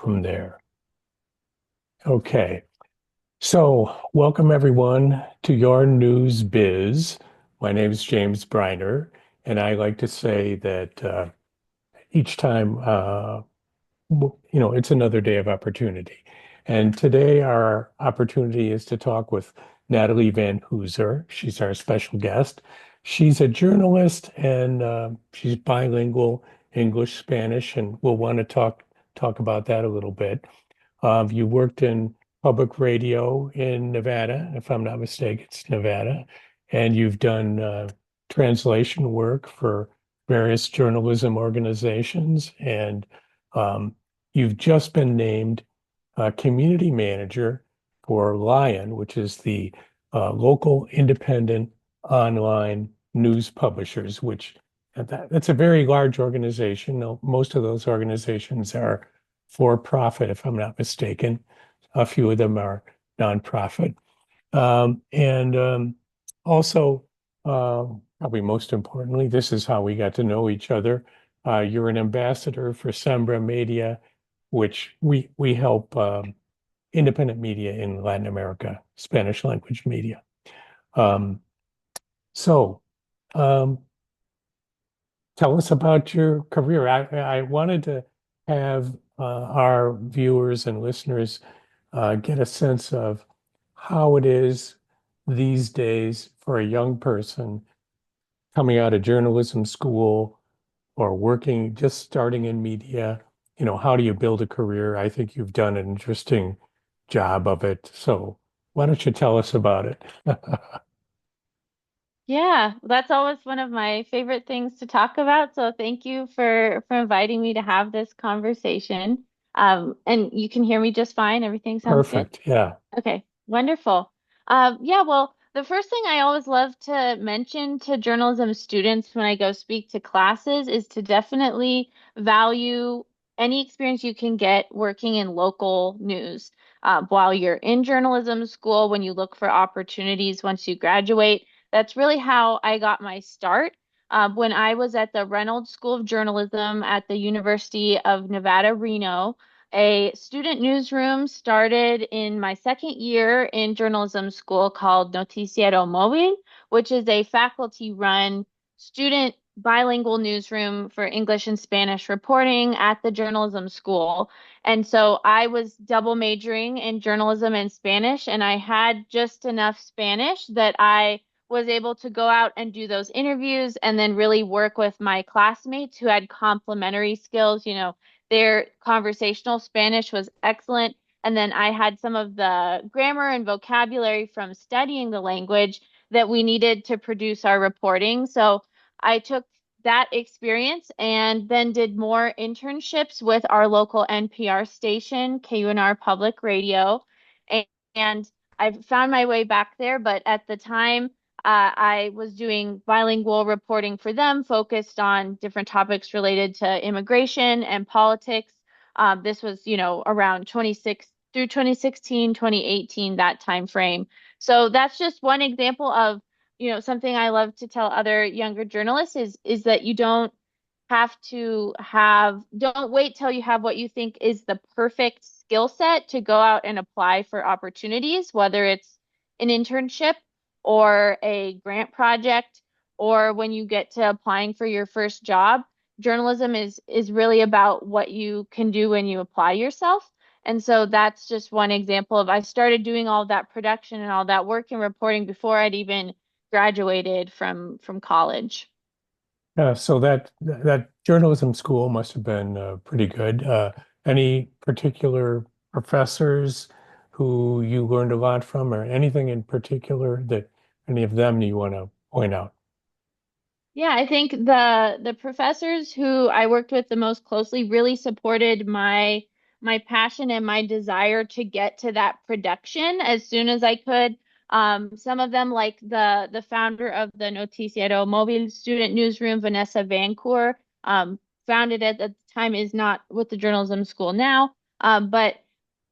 from there. Okay, so welcome everyone to Your News Biz. My name is James Briner, and I like to say that each time, it's another day of opportunity. And today our opportunity is to talk with Natalie Van Hoozer. She's our special guest. She's a journalist and she's bilingual, English, Spanish, and we'll want to talk about that a little bit. You worked in public radio in Nevada, if I'm not mistaken, it's Nevada, and you've done translation work for various journalism organizations, and um, you've just been named community manager for Lion, which is the local independent online news publishers, which that's a very large organization. Now, most of those organizations are for profit, if I'm not mistaken. A few of them are nonprofit. And also, probably most importantly, this is how we got to know each other. You're an ambassador for Sembra Media, which we help independent media in Latin America, Spanish language media. Um, so, um, Tell us about your career. I wanted to have our viewers and listeners get a sense of how it is these days for a young person coming out of journalism school or working, just starting in media. How do you build a career? I think you've done an interesting job of it. So why don't you tell us about it? Yeah, that's always one of my favorite things to talk about. So thank you for inviting me to have this conversation. And you can hear me just fine. Everything sounds good. Perfect. Yeah. Okay, wonderful. Yeah, well, the first thing I always love to mention to journalism students when I go speak to classes is to definitely value any experience you can get working in local news. While you're in journalism school, when you look for opportunities once you graduate, that's really how I got my start. When I was at the Reynolds School of Journalism at the University of Nevada, Reno, a student newsroom started in my second year in journalism school called Noticiero Móvil, which is a faculty-run student bilingual newsroom for English and Spanish reporting at the journalism school. And so I was double majoring in journalism and Spanish, and I had just enough Spanish that I was able to go out and do those interviews and then really work with my classmates who had complementary skills. Their conversational Spanish was excellent. And then I had some of the grammar and vocabulary from studying the language that we needed to produce our reporting. So I took that experience and then did more internships with our local NPR station, KUNR Public Radio. And I found my way back there, but at the time, I was doing bilingual reporting for them, focused on different topics related to immigration and politics. This was, around 26 through 2016, 2018, that time frame. So that's just one example of, something I love to tell other younger journalists is that you don't wait till you have what you think is the perfect skill set to go out and apply for opportunities, whether it's an internship or a grant project, or when you get to applying for your first job. Journalism is really about what you can do when you apply yourself. And so that's just one example of I started doing all that production and all that work and reporting before I'd even graduated from college. So that journalism school must have been pretty good. Any particular professors who you learned a lot from, or anything in particular that any of them you want to point out? Yeah, I think the professors who I worked with the most closely really supported my passion and my desire to get to that production as soon as I could. Some of them, like the founder of the Noticiero Móvil student newsroom, Vanessa Vancour, founded at the time, is not with the journalism school now, but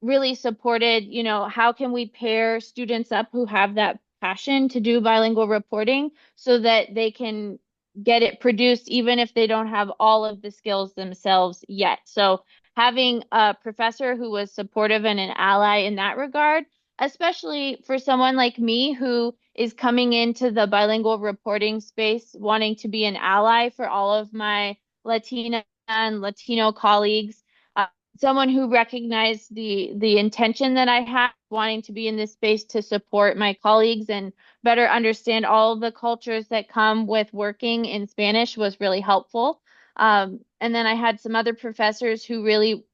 really supported, how can we pair students up who have that passion to do bilingual reporting so that they can get it produced even if they don't have all of the skills themselves yet. So having a professor who was supportive and an ally in that regard, especially for someone like me who is coming into the bilingual reporting space, wanting to be an ally for all of my Latina and Latino colleagues. Uh, Someone who recognized the intention that I had, wanting to be in this space to support my colleagues and better understand all of the cultures that come with working in Spanish was really helpful. And then I had some other professors who really,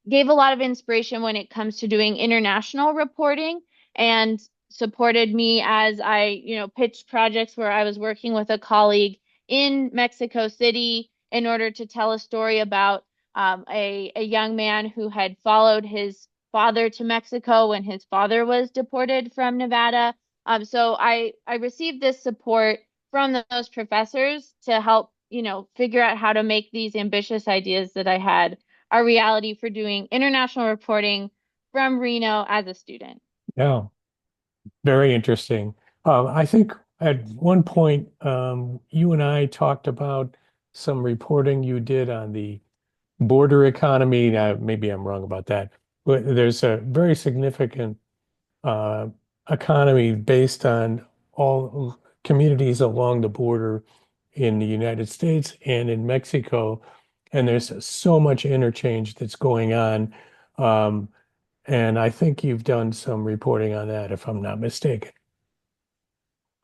gave a lot of inspiration when it comes to doing international reporting and supported me as I, pitched projects where I was working with a colleague in Mexico City in order to tell a story about a young man who had followed his father to Mexico when his father was deported from Nevada. So I received this support from those professors to help, figure out how to make these ambitious ideas that I had a reality for doing international reporting from Reno as a student. Yeah, very interesting. I think at one point, you and I talked about some reporting you did on the border economy. Now, maybe I'm wrong about that, but there's a very significant uh, economy based on all communities along the border in the United States and in Mexico. And there's so much interchange that's going on. Um, and I think you've done some reporting on that, if I'm not mistaken.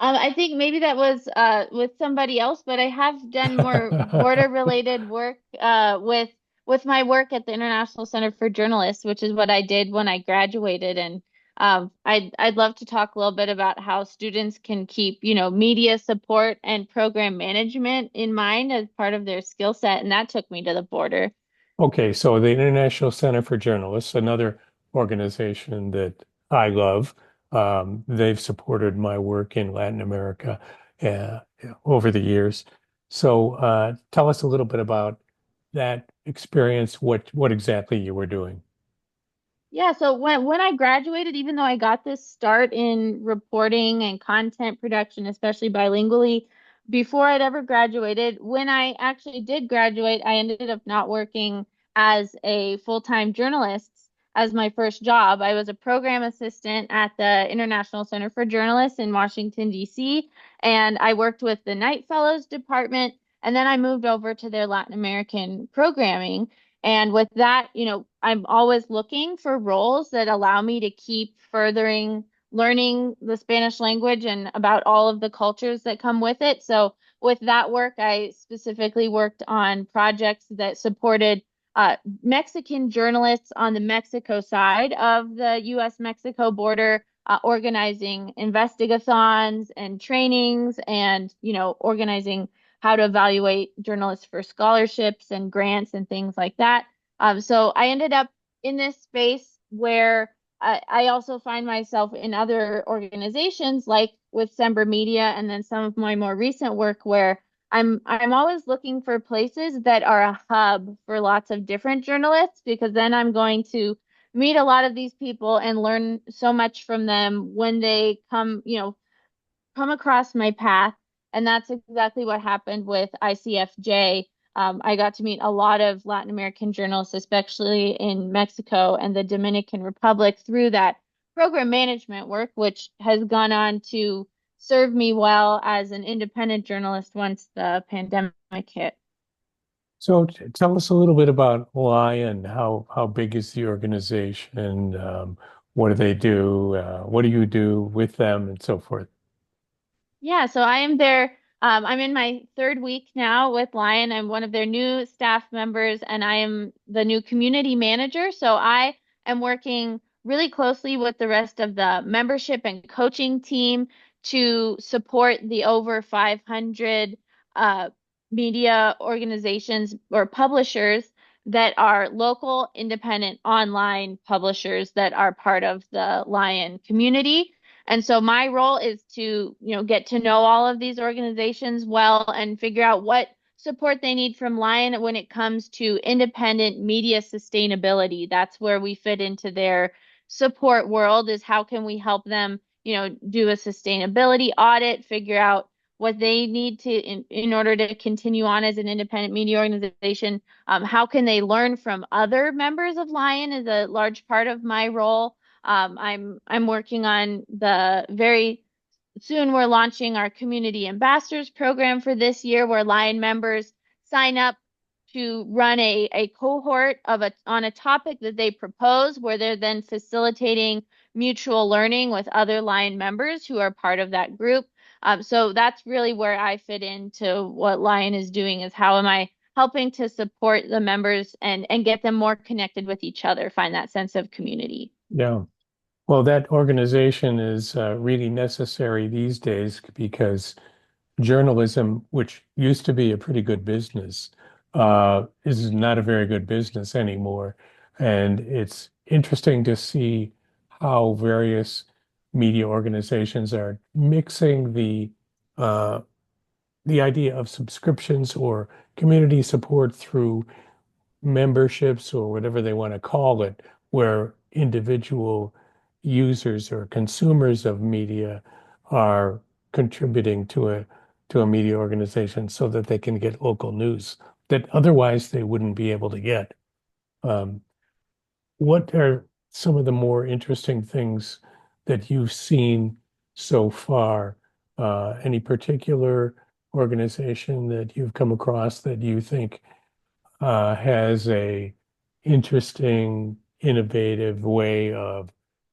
I think maybe that was with somebody else, but I have done more border related work with my work at the International Center for Journalists, which is what I did when I graduated. And I'd love to talk a little bit about how students can keep, media support and program management in mind as part of their skill set. And that took me to the border. Okay, so the International Center for Journalists, another organization that I love, they've supported my work in Latin America uh, over the years. So tell us a little bit about that experience, what exactly you were doing. Yeah, so when I graduated, even though I got this start in reporting and content production, especially bilingually, before I'd ever graduated, when I actually did graduate, I ended up not working as a full-time journalist as my first job. I was a program assistant at the International Center for Journalists in Washington, D.C., and I worked with the Knight Fellows Department, and then I moved over to their Latin American programming. And with that, I'm always looking for roles that allow me to keep furthering learning the Spanish language and about all of the cultures that come with it. So with that work, I specifically worked on projects that supported Mexican journalists on the Mexico side of the U.S.-Mexico border, organizing investigathons and trainings and, organizing how to evaluate journalists for scholarships and grants and things like that. So I ended up in this space where I also find myself in other organizations like with Sember Media and then some of my more recent work where I'm always looking for places that are a hub for lots of different journalists because then I'm going to meet a lot of these people and learn so much from them when they come across my path. And that's exactly what happened with ICFJ. I got to meet a lot of Latin American journalists, especially in Mexico and the Dominican Republic, through that program management work, which has gone on to serve me well as an independent journalist once the pandemic hit. So tell us a little bit about Lion. How big is the organization? What do they do? What do you do with them, and so forth? Yeah, so I am there. I'm in my third week now with Lion. I'm one of their new staff members, and I am the new community manager. So I am working really closely with the rest of the membership and coaching team to support the over 500 uh, media organizations or publishers that are local, independent, online publishers that are part of the Lion community. And so my role is to, get to know all of these organizations well and figure out what support they need from Lion when it comes to independent media sustainability. That's where we fit into their support world is how can we help them, do a sustainability audit, figure out what they need to in order to continue on as an independent media organization. How can they learn from other members of Lion is a large part of my role. I'm working on the very soon we're launching our community ambassadors program for this year where Lion members sign up to run a cohort of on a topic that they propose where they're then facilitating mutual learning with other Lion members who are part of that group. So that's really where I fit into what Lion is doing is how am I helping to support the members and get them more connected with each other, find that sense of community. Yeah. Well, that organization is really necessary these days because journalism, which used to be a pretty good business, is not a very good business anymore. And it's interesting to see how various media organizations are mixing uh, the idea of subscriptions or community support through memberships or whatever they want to call it, where individual users or consumers of media are contributing to a media organization so that they can get local news that otherwise they wouldn't be able to get. Um, what are some of the more interesting things that you've seen so far? Any particular organization that you've come across that you think has a interesting, innovative way of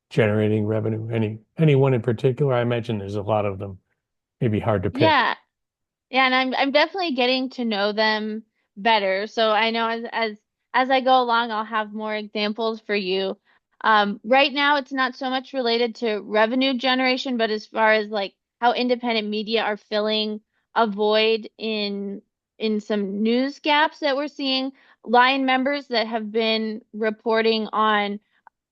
generating revenue? Anyone in particular? I imagine there's a lot of them. Maybe hard to pick. Yeah, yeah, and I'm definitely getting to know them better. So I know as I go along, I'll have more examples for you. Right now, it's not so much related to revenue generation, but as far as like how independent media are filling a void in some news gaps that we're seeing. Line members that have been reporting on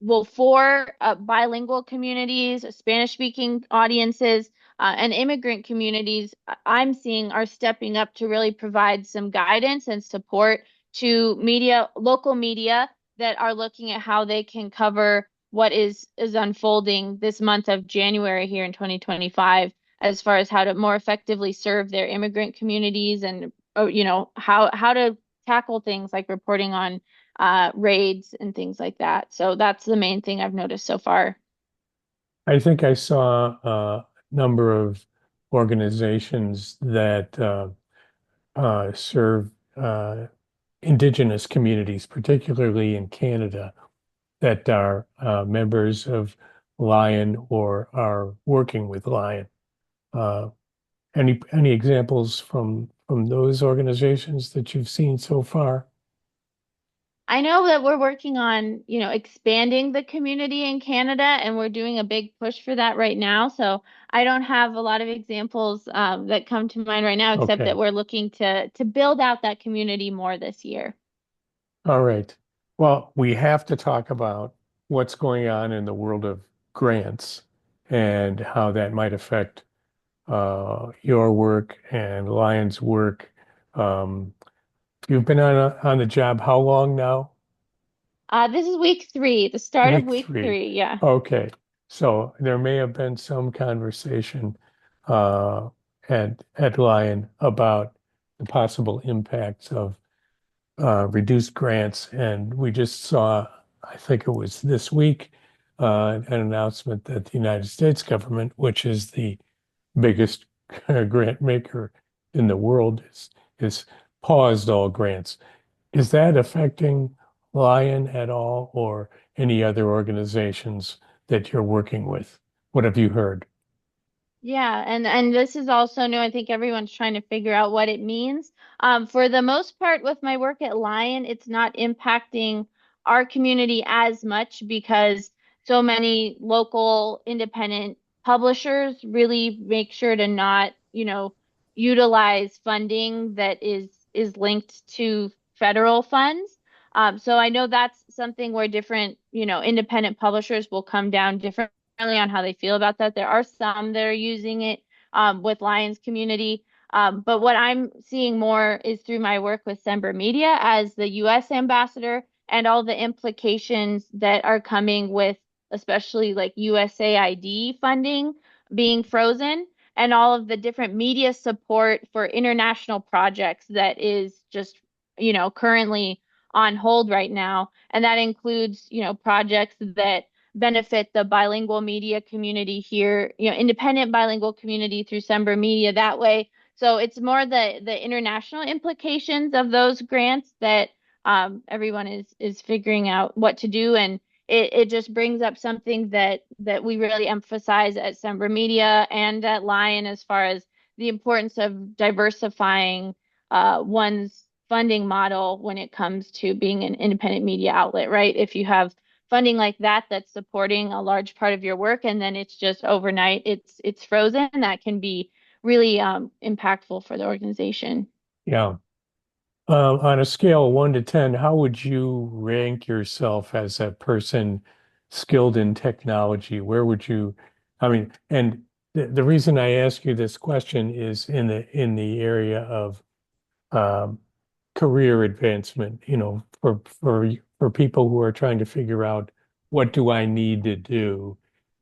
well, for bilingual communities, Spanish speaking audiences, and immigrant communities, I'm seeing are stepping up to really provide some guidance and support to media, local media that are looking at how they can cover what is unfolding this month of January here in 2025, as far as how to more effectively serve their immigrant communities and how to tackle things like reporting on raids and things like that. So that's the main thing I've noticed so far. I think I saw a number of organizations that serve indigenous communities, particularly in Canada, that are members of Lion or are working with Lion. Uh, any examples from those organizations that you've seen so far? I know that we're working on, expanding the community in Canada, and we're doing a big push for that right now. So I don't have a lot of examples that come to mind right now, except that Okay. we're looking to build out that community more this year. All right. Well, we have to talk about what's going on in the world of grants and how that might affect your work and Lion's work. Um, you've been on the job how long now? This is week 3, the start of Week week three. 3. Yeah. Okay. So there may have been some conversation uh, at Lion about the possible impacts of reduced grants. And we just saw, I think it was this week, an announcement that the United States government, which is the biggest grant maker in the world, is paused all grants. Is that affecting Lion at all or any other organizations that you're working with? What have you heard? Yeah, and this is also new. I think everyone's trying to figure out what it means. For the most part, with my work at Lion, it's not impacting our community as much because so many local independent publishers really make sure to not, utilize funding that is linked to federal funds. So I know that's something where different, independent publishers will come down different on how they feel about that. There are some that are using it with Lions community. But what I'm seeing more is through my work with Sember Media as the US ambassador and all the implications that are coming with especially like USAID funding being frozen. and all of the different media support for international projects that is just, currently on hold right now. And that includes, projects that benefit the bilingual media community here, independent bilingual community through Sember Media that way. So it's more the international implications of those grants that everyone is figuring out what to do, and it just brings up something that we really emphasize at Sember Media and at Lion as far as the importance of diversifying one's funding model when it comes to being an independent media outlet, right? If you have funding like that that's supporting a large part of your work and then it's just overnight it's frozen, that can be really impactful for the organization. Yeah. On a scale of 1 to 10, how would you rank yourself as a person skilled in technology? Where would you, I mean, and the reason I ask you this question is in the area of um, career advancement, for people who are trying to figure out what do I need to do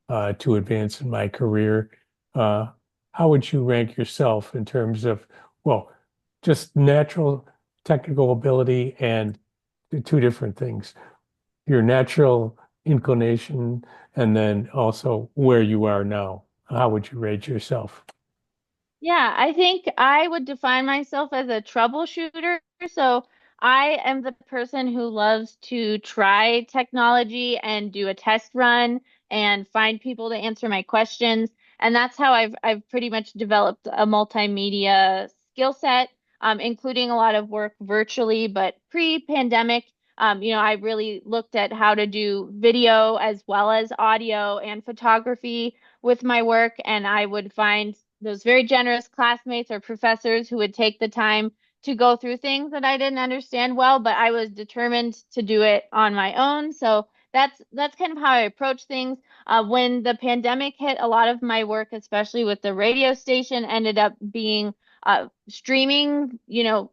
to advance in my career. Uh, how would you rank yourself in terms of, well, just natural technical ability and the two different things, your natural inclination and then also where you are now? How would you rate yourself? Yeah, I think I would define myself as a troubleshooter. So I am the person who loves to try technology and do a test run and find people to answer my questions. And that's how I've pretty much developed a multimedia skill set, including a lot of work virtually. But pre-pandemic, I really looked at how to do video as well as audio and photography with my work, and I would find those very generous classmates or professors who would take the time to go through things that I didn't understand well, but I was determined to do it on my own. So that's kind of how I approach things. When the pandemic hit, a lot of my work, especially with the radio station, ended up being streaming,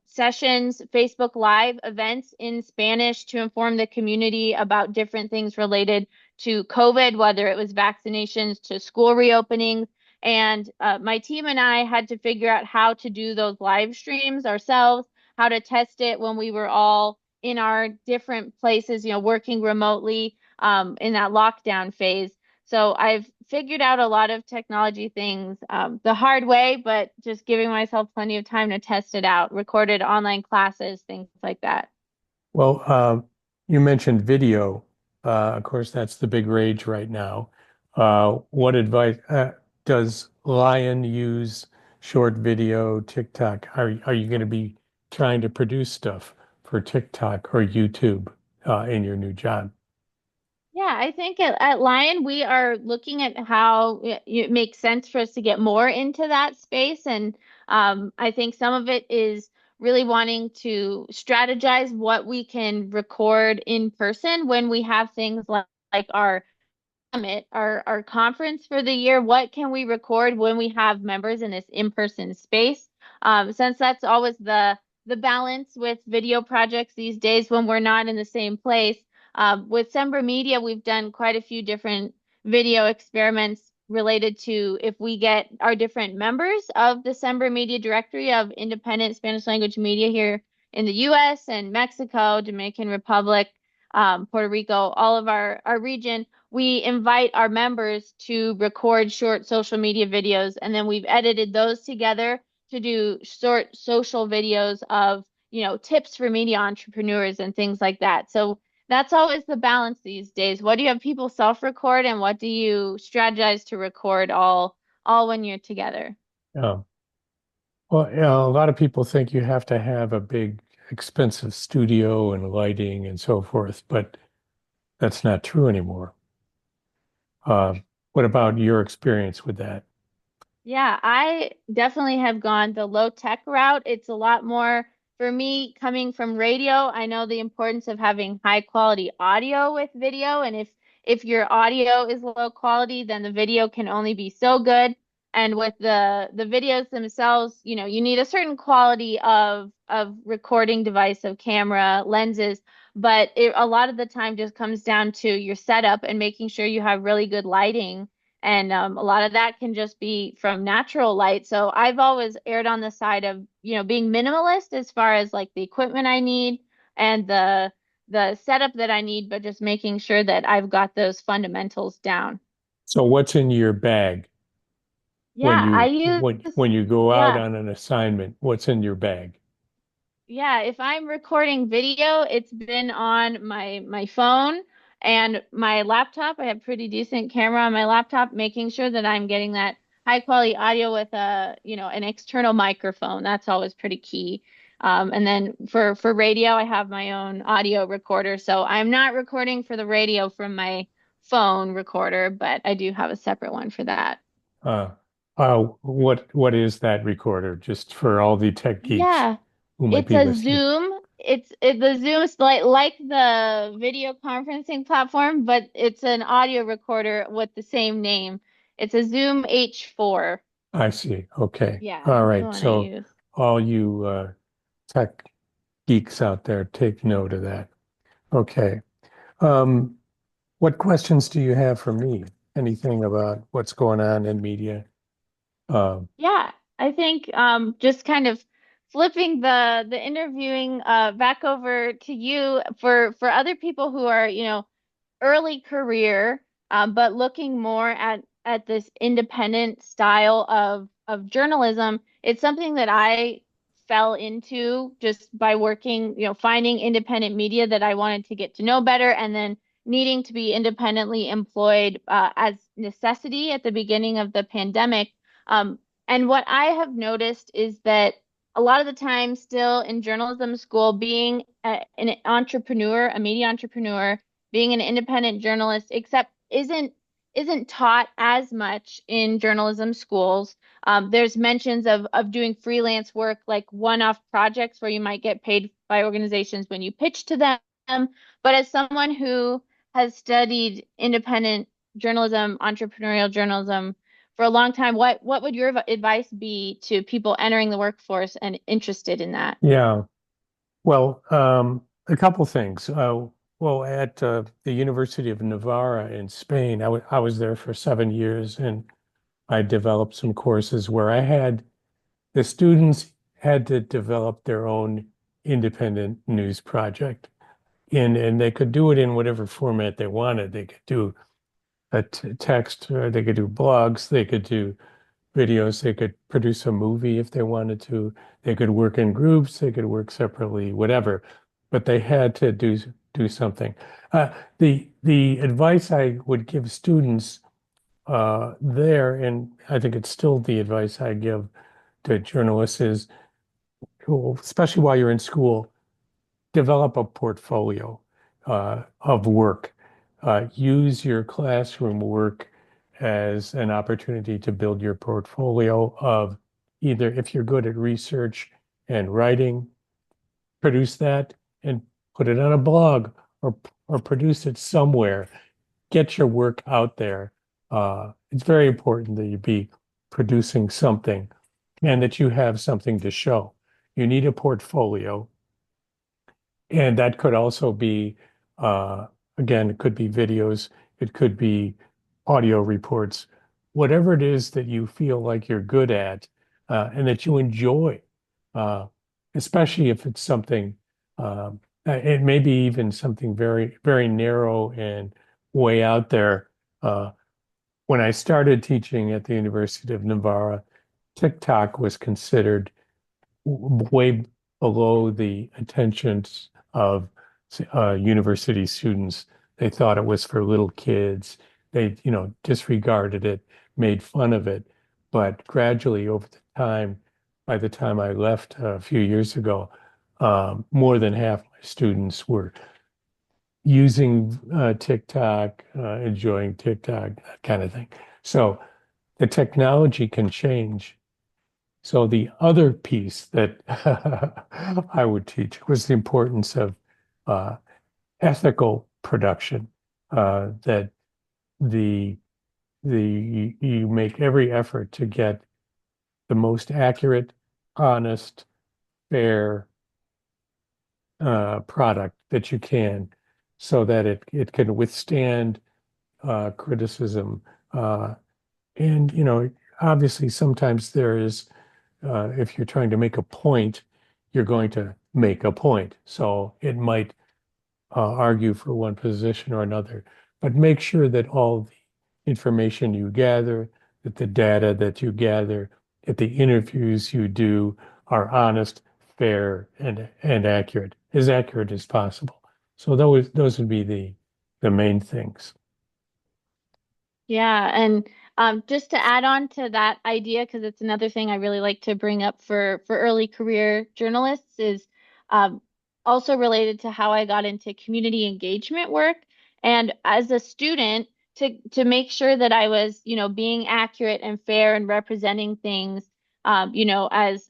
sessions, Facebook Live events in Spanish to inform the community about different things related to COVID, whether it was vaccinations to school reopenings. And my team and I had to figure out how to do those live streams ourselves, how to test it when we were all in our different places, working remotely in that lockdown phase. So I've figured out a lot of technology things the hard way, but just giving myself plenty of time to test it out, recorded online classes, things like that. Well, you mentioned video. Of course, that's the big rage right now. What advice does Lion use short video, TikTok? Are you going to be trying to produce stuff for TikTok or YouTube in your new job? Yeah, I think at Lion, we are looking at how it makes sense for us to get more into that space. And I think some of it is really wanting to strategize what we can record in person when we have things like our summit, our conference for the year. What can we record when we have members in this in-person space? Since that's always the balance with video projects these days when we're not in the same place. With Sember Media, we've done quite a few different video experiments related to if we get our different members of the Sember Media Directory of independent Spanish language media here in the US and Mexico, Dominican Republic, Puerto Rico, all of our region. We invite our members to record short social media videos, and then we've edited those together to do short social videos of, tips for media entrepreneurs and things like that. So that's always the balance these days. What do you have people self-record and what do you strategize to record all when you're together? Oh, well, a lot of people think you have to have a big, expensive studio and lighting and so forth, but that's not true anymore. Uh, what about your experience with that? Yeah, I definitely have gone the low tech route. It's a lot more for me coming from radio. I know the importance of having high quality audio with video, and if your audio is low quality, then the video can only be so good. And with the videos themselves, you need a certain quality of recording device, of camera, lenses, but a lot of the time just comes down to your setup and making sure you have really good lighting And a lot of that can just be from natural light. So I've always erred on the side of, being minimalist as far as like the equipment I need and the setup that I need, but just making sure that I've got those fundamentals down. So what's in your bag when Yeah, I you use, when you go out yeah. on an assignment? What's in your bag? Yeah, if I'm recording video, it's been on my phone and my laptop. I have pretty decent camera on my laptop, making sure that I'm getting that high quality audio with an external microphone. That's always pretty key. And then for radio, I have my own audio recorder. So I'm not recording for the radio from my phone recorder, but I do have a separate one for that. Uh, what is that recorder? Just for all the tech geeks Yeah. who might It's be a listening. Zoom. The Zoom is like the video conferencing platform, but it's an audio recorder with the same name. It's a Zoom H4. I see. Okay. Yeah, All that's the right. one I So use. all you tech geeks out there, take note of that. Okay. Um, what questions do you have for me? Anything about what's going on in media? Um, Yeah, I think just kind of flipping the interviewing back over to you for other people who are, early career, but looking more at this independent style of journalism. It's something that I fell into just by working, finding independent media that I wanted to get to know better, and then needing to be independently employed as necessity at the beginning of the pandemic. Um, and what I have noticed is that a lot of the time, still in journalism school, being an entrepreneur, a media entrepreneur, being an independent journalist, except isn't taught as much in journalism schools. There's mentions of doing freelance work, like one-off projects where you might get paid by organizations when you pitch to them. But as someone who has studied independent journalism, entrepreneurial journalism for a long time, what would your advice be to people entering the workforce and interested in that? yeah. Well, a couple things. Well, at the University of Navarra in Spain, I was there for 7 years, and I developed some courses where I had the students had to develop their own independent news project, and they could do it in whatever format they wanted. They could do a text, or they could do blogs, they could do videos, they could produce a movie if they wanted to. They could work in groups, they could work separately, whatever. But they had to do something. The advice I would give students there, and I think it's still the advice I give to journalists, is, well, especially while you're in school, develop a portfolio of work. Use your classroom work as an opportunity to build your portfolio of, either if you're good at research and writing, produce that and put it on a blog, or produce it somewhere. Get your work out there. It's very important that you be producing something and that you have something to show. You need a portfolio. And that could also be, uh, again, it could be videos, it could be audio reports, whatever it is that you feel like you're good at, and that you enjoy, uh, especially if it's something, it may be even something very, very narrow and way out there. When I started teaching at the University of Navarra, TikTok was considered way below the attentions of university students. They thought it was for little kids. They, disregarded it, made fun of it. But gradually, over the time, by the time I left a few years ago, more than half my students were using TikTok, enjoying TikTok, that kind of thing. So the technology can change. So the other piece that I would teach was the importance of uh, ethical production. That the you make every effort to get the most accurate, honest, fair product that you can, so that it can withstand criticism. And, obviously sometimes there is, if you're trying to make a point, you're going to make a point. So it might argue for one position or another, but make sure that all the information you gather, that the data that you gather, that the interviews you do are honest, fair, and accurate as possible. So those would be the main things. Yeah, and just to add on to that idea, because it's another thing I really like to bring up for early career journalists, is um, also related to how I got into community engagement work. And as a student, to make sure that I was, being accurate and fair and representing things, as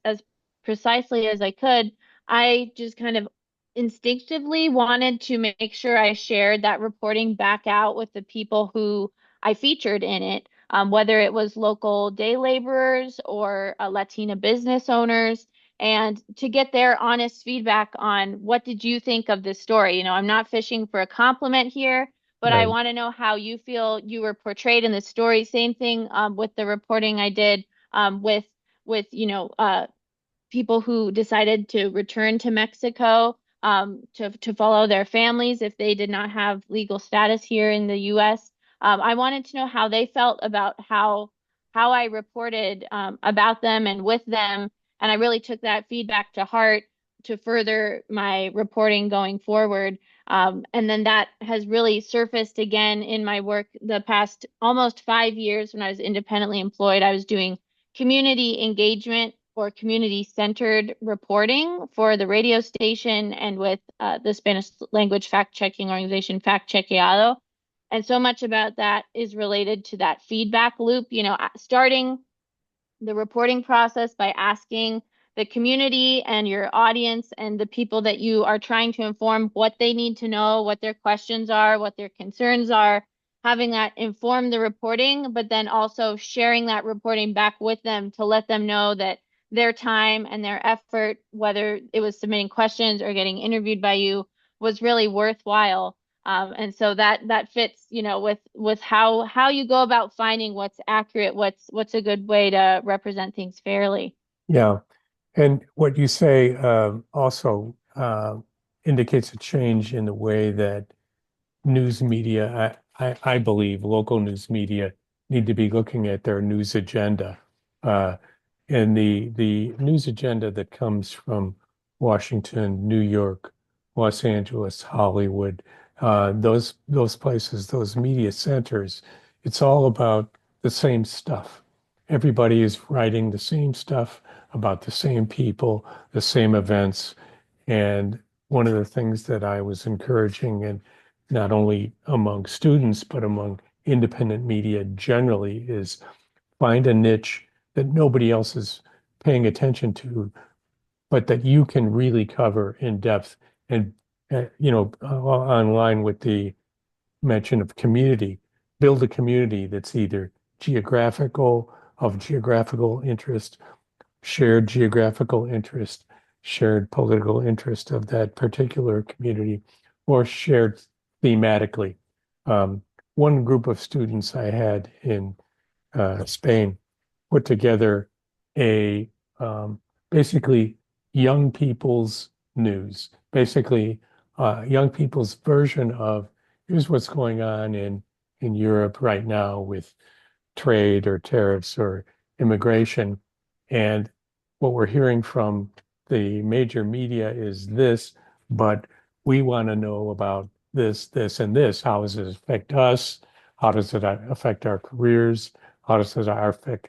precisely as I could, I just kind of instinctively wanted to make sure I shared that reporting back out with the people who I featured in it, whether it was local day laborers or Latina business owners, and to get their honest feedback on what did you think of this story. I'm not fishing for a compliment here, but I Right. want to know how you feel you were portrayed in the story. Same thing with the reporting I did with people who decided to return to Mexico to follow their families if they did not have legal status here in the U.S. I wanted to know how they felt about how I reported about them and with them, and I really took that feedback to heart to further my reporting going forward. And then that has really surfaced again in my work the past almost 5 years when I was independently employed. I was doing community engagement or community centered reporting for the radio station and with the Spanish language fact checking organization Fact Chequeado. And so much about that is related to that feedback loop, starting the reporting process by asking the community and your audience and the people that you are trying to inform what they need to know, what their questions are, what their concerns are, having that inform the reporting, but then also sharing that reporting back with them to let them know that their time and their effort, whether it was submitting questions or getting interviewed by you, was really worthwhile. And so that fits, with how you go about finding what's accurate, what's a good way to represent things fairly. Yeah. And what you say also indicates a change in the way that news media, I believe local news media need to be looking at their news agenda. Uh, and the news agenda that comes from Washington, New York, Los Angeles, Hollywood, those places, those media centers, it's all about the same stuff. Everybody is writing the same stuff about the same people, the same events. And one of the things that I was encouraging, and not only among students, but among independent media generally, is find a niche that nobody else is paying attention to, but that you can really cover in depth and, online with the mention of community, build a community that's either geographical, of geographical interest, shared geographical interest, shared political interest of that particular community, or shared thematically. Um, One group of students I had in Spain put together a basically young people's news, basically young people's version of here's what's going on in Europe right now with trade or tariffs or immigration. And what we're hearing from the major media is this, but we want to know about this, this, and this. How does it affect us? How does it affect our careers? How does it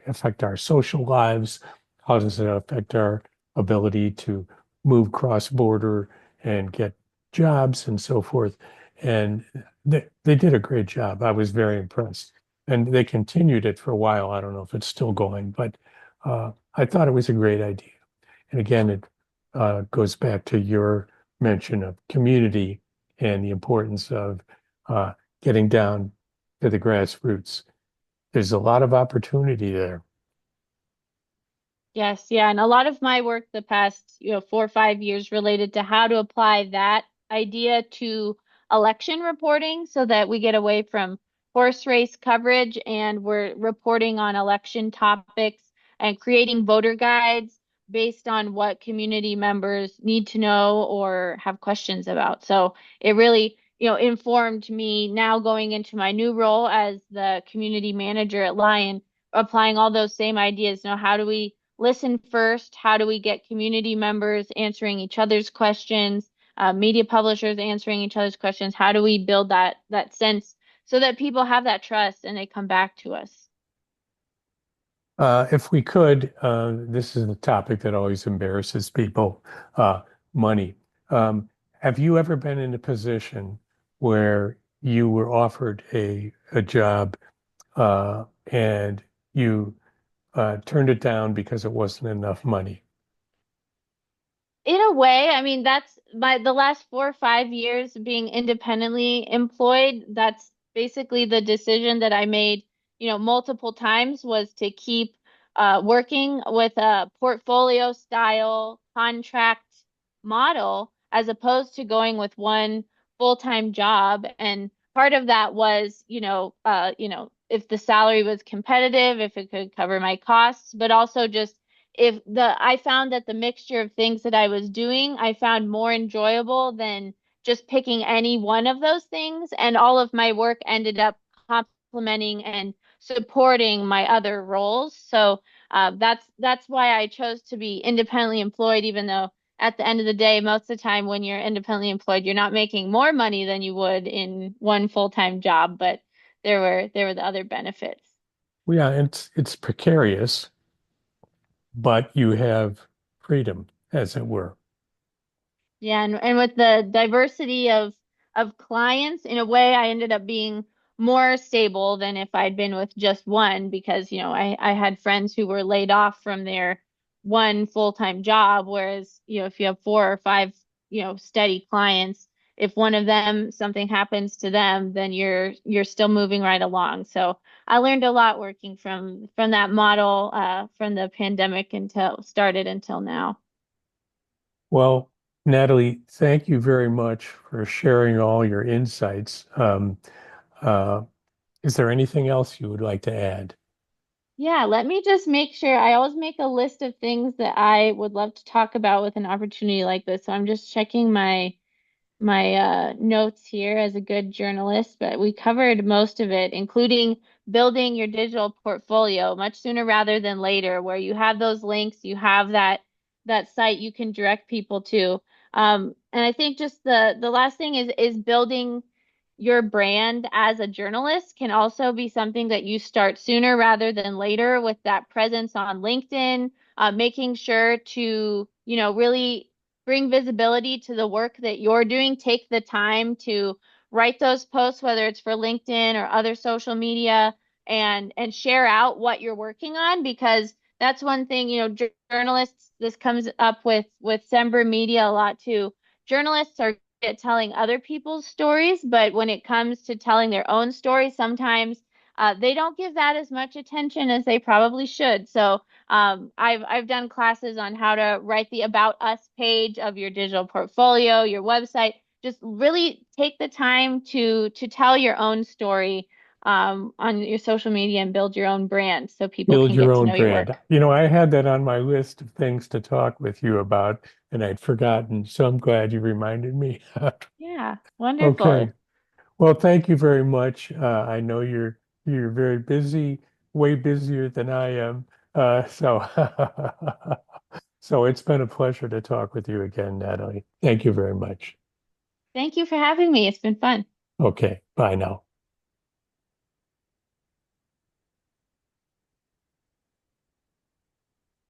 affect our social lives? How does it affect our ability to move cross-border and get jobs and so forth? And they did a great job. I was very impressed. And they continued it for a while. I don't know if it's still going, but I thought it was a great idea. And again, it goes back to your mention of community and the importance of uh, getting down to the grassroots. There's a lot of opportunity there. Yes, yeah, and a lot of my work the past, 4 or 5 years related to how to apply that idea to election reporting so that we get away from horse race coverage, and we're reporting on election topics and creating voter guides based on what community members need to know or have questions about. So it really, informed me now going into my new role as the community manager at Lion, applying all those same ideas. How do we listen first? How do we get community members answering each other's questions? Media publishers answering each other's questions. How do we build that sense so that people have that trust and they come back to us? If we could, this is a topic that always embarrasses people, uh, money. Have you ever been in a position where you were offered a job and you turned it down because it wasn't enough money? In a way, I mean, that's the last 4 or 5 years being independently employed. That's basically the decision that I made, multiple times was to keep working with a portfolio style contract model as opposed to going with one full-time job. And part of that was, if the salary was competitive, if it could cover my costs, but also just if the I found that the mixture of things that I was doing, I found more enjoyable than just picking any one of those things. And all of my work ended up complementing and supporting my other roles. So that's why I chose to be independently employed, even though at the end of the day, most of the time when you're independently employed, you're not making more money than you would in one full-time job, but there were the other benefits. Well, yeah, it's precarious, but you have freedom, as it were. Yeah, and with the diversity of clients, in a way, I ended up being more stable than if I'd been with just one because, I had friends who were laid off from their one full-time job, whereas, if you have 4 or 5, steady clients, if one of them something happens to them, then you're still moving right along. So I learned a lot working from that model from the pandemic until started until now. Well, Natalie, thank you very much for sharing all your insights. Uh, is there anything else you would like to add? Yeah, let me just make sure. I always make a list of things that I would love to talk about with an opportunity like this. So I'm just checking my notes here as a good journalist, but we covered most of it, including building your digital portfolio much sooner rather than later, where you have those links, you have that site you can direct people to. And I think just the last thing is building your brand as a journalist can also be something that you start sooner rather than later with that presence on LinkedIn, making sure to, really bring visibility to the work that you're doing. Take the time to write those posts, whether it's for LinkedIn or other social media, and share out what you're working on because that's one thing, journalists, this comes up with Sember Media a lot too. Journalists are at telling other people's stories, but when it comes to telling their own story, sometimes they don't give that as much attention as they probably should. So I've done classes on how to write the About Us page of your digital portfolio, your website. Just really take the time to tell your own story on your social media and build your own brand so people Build can your get to own know your brand. work. I had that on my list of things to talk with you about, and I'd forgotten. So I'm glad you reminded me. Yeah, wonderful. Okay. Well, thank you very much. I know you're very busy, way busier than I am. So so it's been a pleasure to talk with you again, Natalie. Thank you very much. Thank you for having me. It's been fun. Okay, bye now.